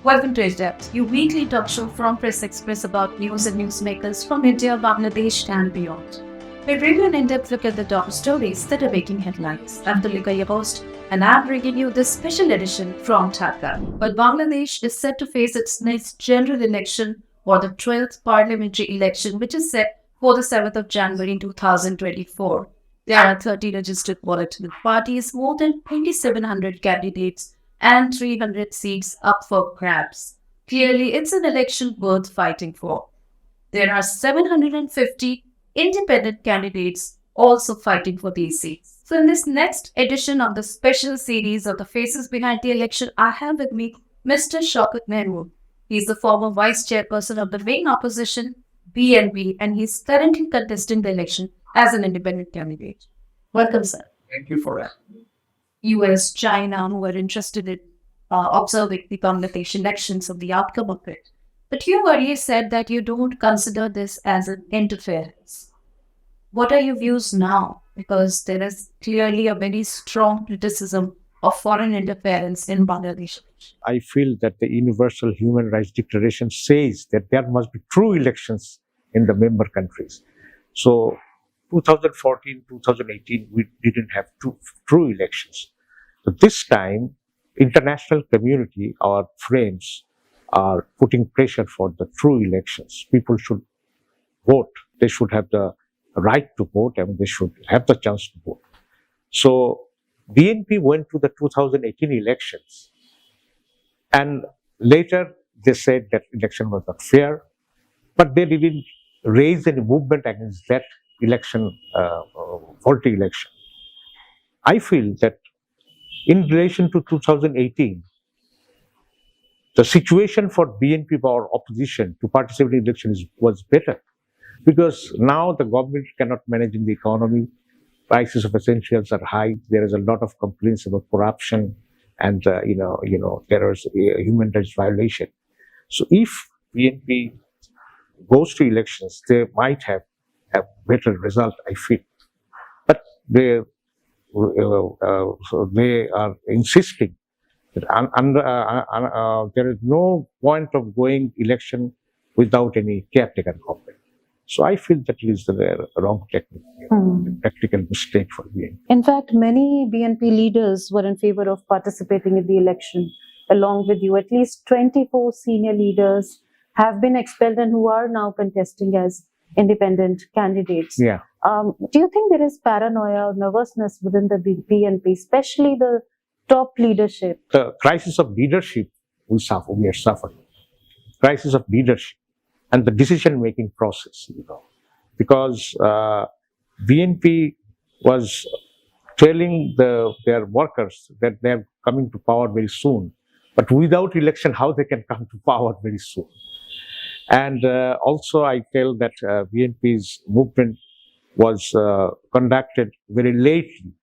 Welcome to In-Depth, your weekly talk show from Press Xpress about news and newsmakers from India, Bangladesh and beyond. We bring you an in-depth look at the top stories that are making headlines. I'm Tulika, your host, and I'm bringing you this special edition from Dhaka. But Bangladesh is set to face its next general election for the 12th parliamentary election, which is set for the 7th of January 2024. There are 30 registered political parties, more than 2,700 candidates, and 300 seats up for grabs. Clearly, it's an election worth fighting for. There are 750 independent candidates also fighting for these seats. So in this next edition of the special series of the Faces Behind the Election, I have with me Mr. Shaukat Mahmood. He's the former Vice Chairperson of the main opposition, BNP, and he's currently contesting the election as an independent candidate. Welcome, sir. Thank you for that. US, China, who are interested in observing the Bangladesh elections of the outcome of it. But you earlier said that you don't consider this as an interference. What are your views now? Because there is clearly a very strong criticism of foreign interference in Bangladesh. I feel that the Universal Human Rights Declaration says that there must be true elections in the member countries. So 2014, 2018, we didn't have true elections. So this time, international community, our friends, are putting pressure for the true elections. People should vote. They should have the right to vote and they should have the chance to vote. So BNP went to the 2018 elections and later they said that election was not fair, but they didn't raise any movement against that election, faulty election. I feel that in relation to 2018, the situation for BNP or opposition to participate in elections was better because now the government cannot manage in the economy. Prices of essentials are high. There is a lot of complaints about corruption and there is a human rights violation. So if BNP goes to elections, they might have a better result, I feel. But they are insisting that there is no point of going election without any caretaker government. So I feel that is the wrong technique, tactical mistake for BNP. In fact, many BNP leaders were in favor of participating in the election along with you. At least 24 senior leaders have been expelled and who are now contesting as independent candidates. Yeah. Do you think there is paranoia or nervousness within the BNP, especially the top leadership? The crisis of leadership we are suffering. Crisis of leadership and the decision-making process, because BNP was telling their workers that they are coming to power very soon, but without election, how they can come to power very soon? And also, I tell that BNP's movement was conducted very lately.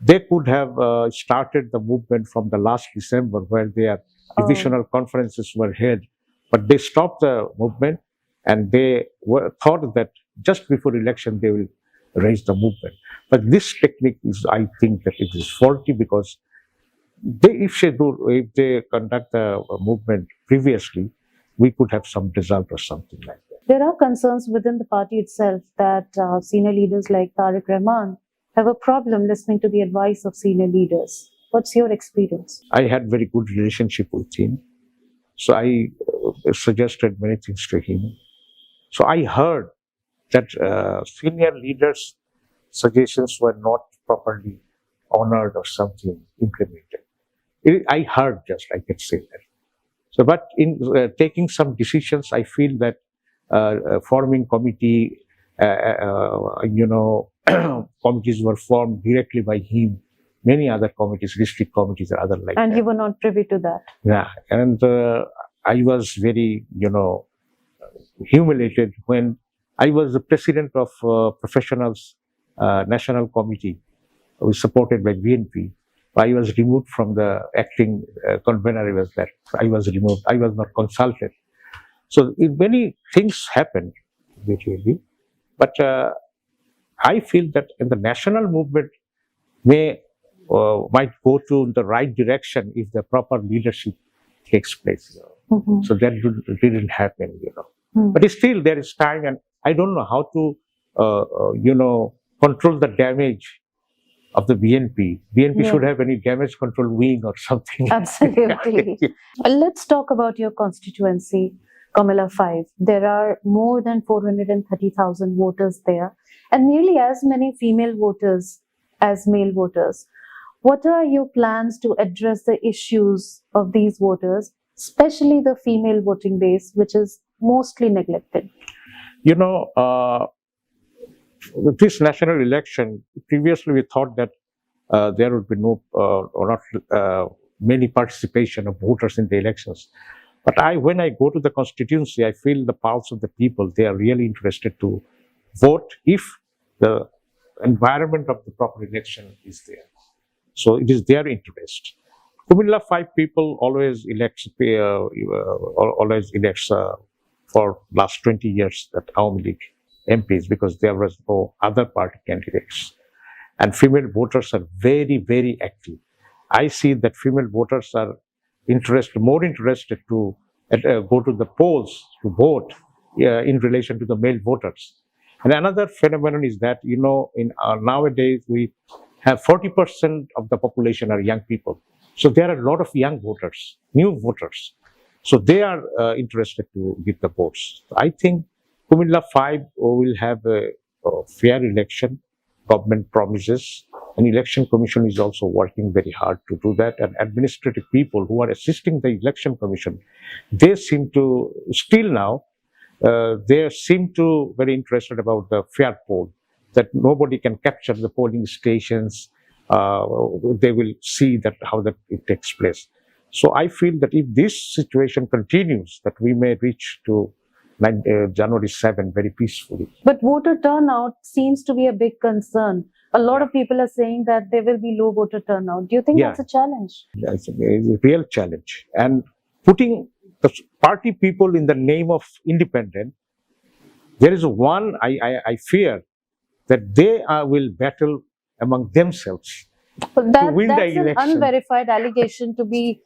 They could have started the movement from the last December, where their divisional conferences were held, but they stopped the movement and they thought that just before election they will raise the movement. But this technique is, I think, that it is faulty because if they conduct the movement previously, we could have some result or something like that. There are concerns within the party itself that senior leaders like Tariq Rahman have a problem listening to the advice of senior leaders. What's your experience? I had very good relationship with him. So I suggested many things to him. So I heard that senior leaders' suggestions were not properly honored or something implemented. I heard just, I can say that. So, but in taking some decisions, I feel that forming committee, committees were formed directly by him. Many other committees, district committees, or other like that. And you were not privy to that. Yeah, and I was very, humiliated when I was the president of Professionals National Committee, who was supported by BNP. I was removed from the acting convener. I was removed. I was not consulted. So many things happened, really. But I feel that in the national movement might go to the right direction if the proper leadership takes place. So that didn't happen, But still, there is time, and I don't know how to, control the damage of the BNP. BNP should have any damage control wing or something. Absolutely. Let's talk about your constituency, Comilla 5. There are more than 430,000 voters there, and nearly as many female voters as male voters. What are your plans to address the issues of these voters, especially the female voting base, which is mostly neglected? With this national election, previously we thought that there would be no or not many participation of voters in the elections. But when I go to the constituency, I feel the pulse of the people. They are really interested to vote if the environment of the proper election is there. So it is their interest. Comilla 5 people always elects for last 20 years that Awami League MPs, because there was no other party candidates. And female voters are very, very active. I see that female voters are more interested to go to the polls to vote in relation to the male voters. And another phenomenon is that, nowadays we have 40% of the population are young people. So there are a lot of young voters, new voters. So they are interested to give the votes. I think Comilla 5 will have a fair election. Government promises. An election commission is also working very hard to do that. And administrative people who are assisting the election commission, they seem to still now, they seem to very interested about the fair poll, that nobody can capture the polling stations. They will see that how that it takes place. So I feel that if this situation continues, that we may reach to January 7 very peacefully. But voter turnout seems to be a big concern. A lot of people are saying that there will be low voter turnout. Do you think that's a challenge? It's a real challenge. And putting the party people in the name of independent, there is one I fear that they will battle among themselves. That's an unverified allegation to be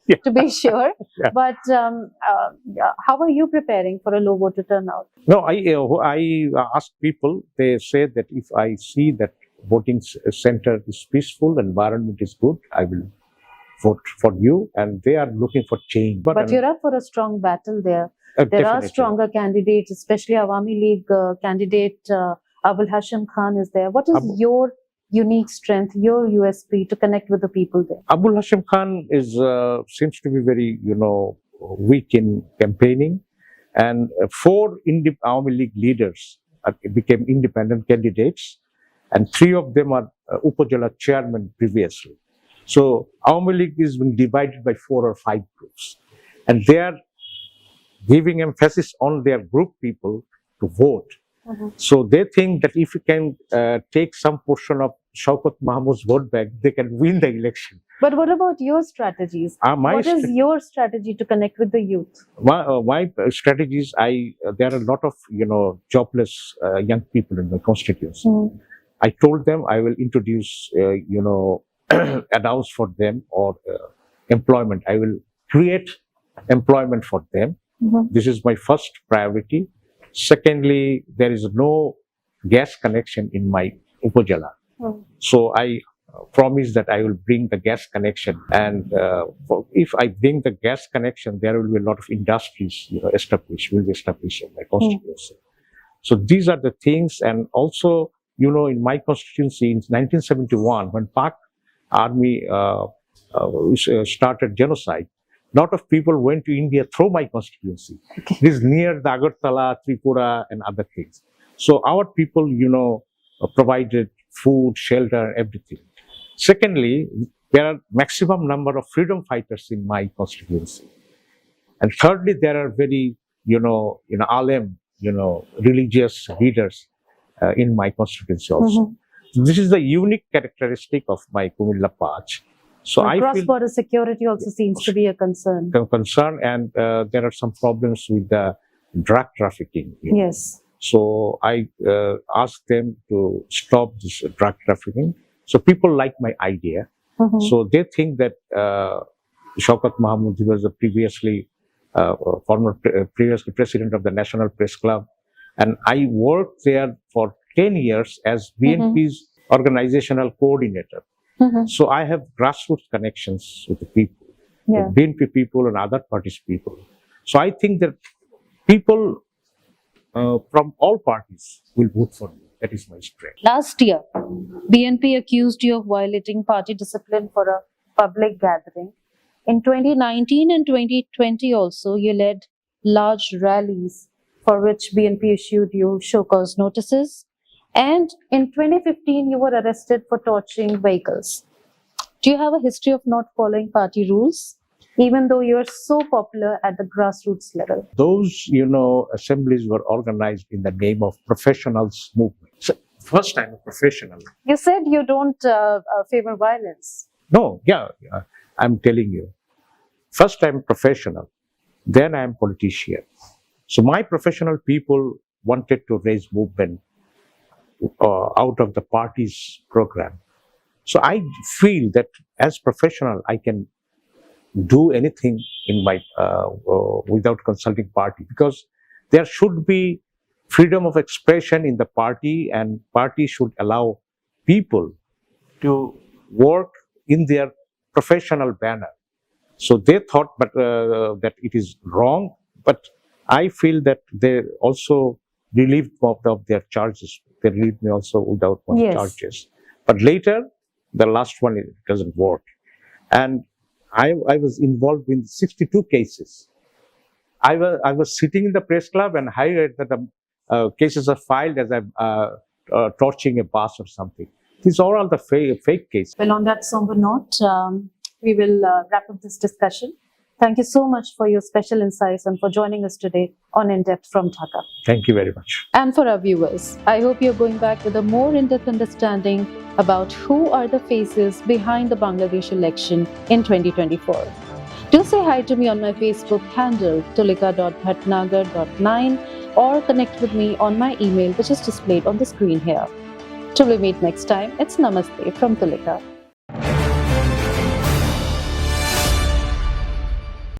sure. But how are you preparing for a low voter turnout? No, I ask people. They say that if I see that voting center is peaceful, environment is good, I will vote for you. And they are looking for change. But you're up for a strong battle there. There are stronger candidates, especially Awami League candidate Abul Hashim Khan is there. What is your unique strength, your USP to connect with the people there? Abul Hashim Khan seems to be very, weak in campaigning, and 4 Awami League leaders became independent candidates, and 3 of them are Upajala chairman previously. So Awami League is being divided by 4 or 5 groups, and they are giving emphasis on their group people to vote. So they think that if you can take some portion of Shaukat Mahmood's vote back, they can win the election. But what about your strategies? What is your strategy to connect with the youth? My strategies, there are a lot of jobless young people in the constituency. I told them I will introduce announce for them or employment. I will create employment for them. This is my first priority. Secondly, there is no gas connection in my Upajala. So I promise that I will bring the gas connection. And if I bring the gas connection, there will be a lot of industries will be established in my constituency. So these are the things. And also, in my constituency in 1971, when Pak army started genocide, a lot of people went to India through my constituency. It is near the Agartala, Tripura, and other things. So our people, provided food, shelter, everything. Secondly, there are maximum number of freedom fighters in my constituency. And thirdly, there are very, alem, religious leaders in my constituency also. This is the unique characteristic of my Comilla patch. So cross-border security also seems to be a concern. And there are some problems with the drug trafficking. Yes. So I asked them to stop this drug trafficking. So people like my idea. So they think that Shaukat Mahmood was previously previously president of the National Press Club, and I worked there for 10 years as BNP's organizational coordinator. So I have grassroots connections with the people, with BNP people and other parties' people. So I think that people from all parties will vote for me. That is my strength. Last year, BNP accused you of violating party discipline for a public gathering. In 2019 and 2020 also, you led large rallies for which BNP issued you show cause notices. And in 2015, you were arrested for torching vehicles. Do you have a history of not following party rules, even though you are so popular at the grassroots level? Those, assemblies were organized in the name of professionals movement. So, first time a professional. You said you don't favor violence. No, I'm telling you. First I'm professional, then I'm politician. So my professional people wanted to raise movement out of the party's program. So I feel that as professional, I can do anything in my without consulting party, because there should be freedom of expression in the party, and party should allow people to work in their professional manner. So they thought that it is wrong, but I feel that they also relieved of their charges. They relieved me also without charges. But later, the last one, it doesn't work. And I was involved in 62 cases. I was sitting in the press club and I heard that the cases are filed as I'm torching a bus or something. These are all the fake cases. Well, on that somber note, we will wrap up this discussion. Thank you so much for your special insights and for joining us today on In Depth from Dhaka. Thank you very much. And for our viewers, I hope you're going back with a more in-depth understanding about who are the faces behind the Bangladesh election in 2024. Do say hi to me on my Facebook handle, Tulika.Bhatnagar.9, or connect with me on my email, which is displayed on the screen here. Till we meet next time, it's Namaste from Tulika.